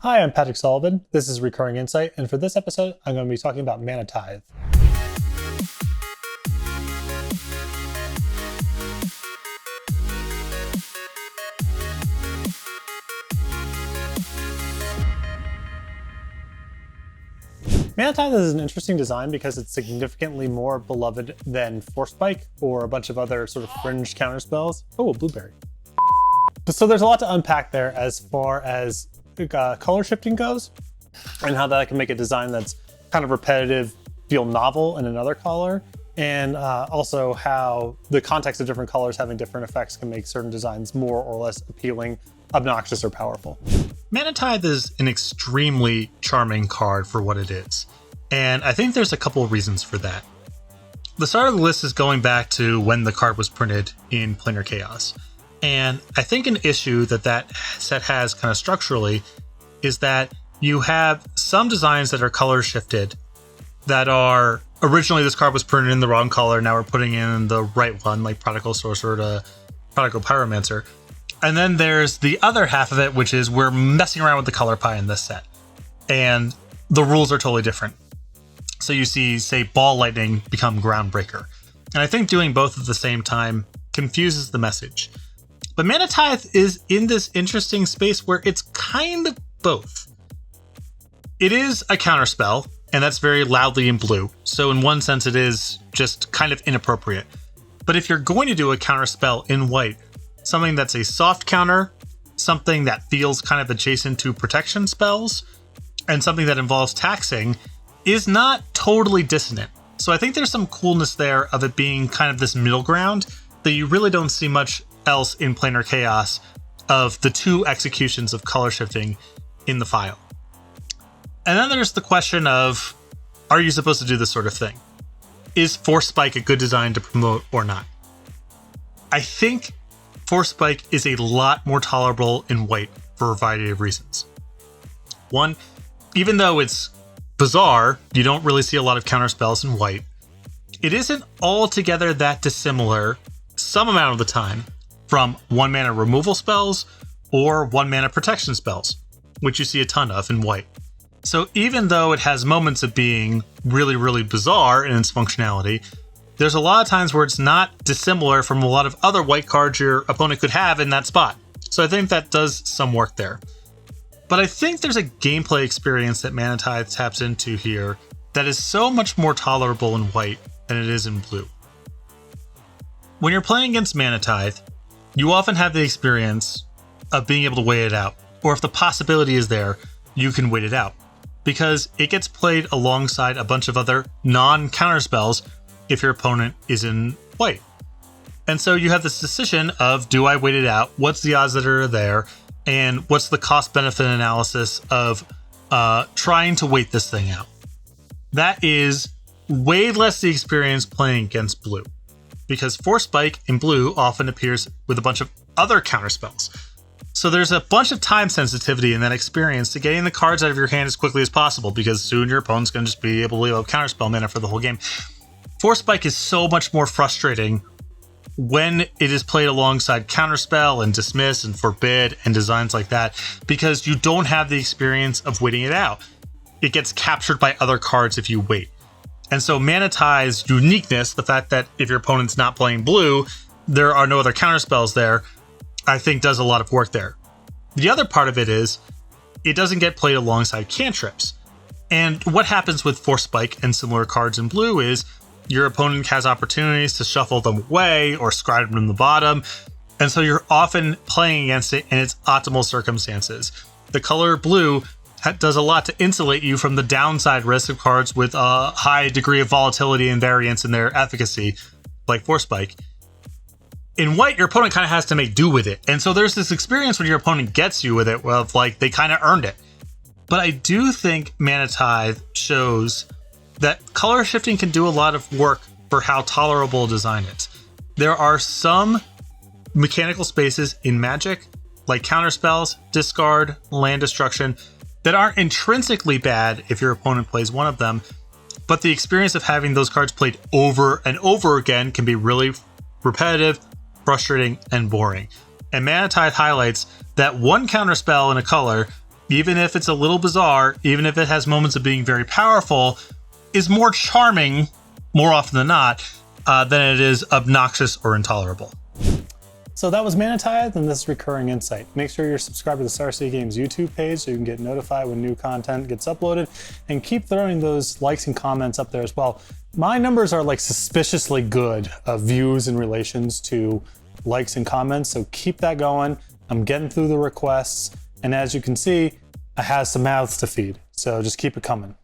Hi, I'm Patrick Sullivan. This is Recurring Insight, and for this episode, I'm going to be talking about Mana Tithe. Mana Tithe is an interesting design because it's significantly more beloved than Force Spike or a bunch of other sort of fringe counterspells. Oh, a blueberry. So there's a lot to unpack there as far as color shifting goes, and how that can make a design that's kind of repetitive feel novel in another color, and also how the context of different colors having different effects can make certain designs more or less appealing, obnoxious, or powerful. Mana Tithe is an extremely charming card for what it is, and I think there's a couple of reasons for that. The start of the list is going back to when the card was printed in Planar Chaos, and I think an issue that set has kind of structurally is that you have some designs that are color shifted that are originally this card was printed in the wrong color, now we're putting in the right one, like Prodigal Sorcerer to Prodigal Pyromancer. And then there's the other half of it, which is we're messing around with the color pie in this set, and the rules are totally different. So you see, say, Ball Lightning become Groundbreaker. And I think doing both at the same time confuses the message. But Mana Tithe is in this interesting space where it's kind of both. It is a counterspell, and that's very loudly in blue. So in one sense, it is just kind of inappropriate. But if you're going to do a counterspell in white, something that's a soft counter, something that feels kind of adjacent to protection spells, and something that involves taxing, is not totally dissonant. So I think there's some coolness there of it being kind of this middle ground that you really don't see much else in Planar Chaos of the two executions of color shifting in the file. And then there's the question of, are you supposed to do this sort of thing? Is Force Spike a good design to promote or not? I think Force Spike is a lot more tolerable in white for a variety of reasons. One, even though it's bizarre, you don't really see a lot of counterspells in white, it isn't altogether that dissimilar some amount of the time from 1-mana removal spells or 1-mana protection spells, which you see a ton of in white. So even though it has moments of being really, really bizarre in its functionality, there's a lot of times where it's not dissimilar from a lot of other white cards your opponent could have in that spot. So I think that does some work there. But I think there's a gameplay experience that Mana Tithe taps into here that is so much more tolerable in white than it is in blue. When you're playing against Mana Tithe, you often have the experience of being able to wait it out, or if the possibility is there, you can wait it out, because it gets played alongside a bunch of other non-counter spells if your opponent is in white. And so you have this decision of, do I wait it out? What's the odds that are there? And what's the cost benefit analysis of trying to wait this thing out? That is way less the experience playing against blue, because Force Spike in blue often appears with a bunch of other counterspells. So there's a bunch of time sensitivity in that experience to getting the cards out of your hand as quickly as possible, because soon your opponent's going to just be able to leave up counterspell mana for the whole game. Force Spike is so much more frustrating when it is played alongside Counterspell and Dismiss and Forbid and designs like that, because you don't have the experience of waiting it out. It gets captured by other cards if you wait. And so Mana Tithe's uniqueness, the fact that if your opponent's not playing blue, there are no other counterspells there, I think does a lot of work there. The other part of it is, it doesn't get played alongside cantrips. And what happens with Force Spike and similar cards in blue is, your opponent has opportunities to shuffle them away or scribe them in the bottom, and so you're often playing against it in its optimal circumstances. The color blue does a lot to insulate you from the downside risk of cards with a high degree of volatility and variance in their efficacy, like Force Spike. In white, your opponent kind of has to make do with it, and so there's this experience when your opponent gets you with it, of like, they kind of earned it. But I do think Mana Tithe shows that color shifting can do a lot of work for how tolerable a design is. There are some mechanical spaces in Magic, like counterspells, discard, land destruction, that aren't intrinsically bad if your opponent plays one of them, but the experience of having those cards played over and over again can be really repetitive, frustrating, and boring. And Mana Tithe highlights that one counterspell in a color even if it's a little bizarre, even if it has moments of being very powerful, is more charming, more often than not, than it is obnoxious or intolerable. So that was Mana Tithe, and this is Recurring Insight. Make sure you're subscribed to the Star City Games YouTube page so you can get notified when new content gets uploaded, and keep throwing those likes and comments up there as well. My numbers are like suspiciously good of views in relations to likes and comments, so keep that going. I'm getting through the requests, and as you can see, I have some mouths to feed, so just keep it coming.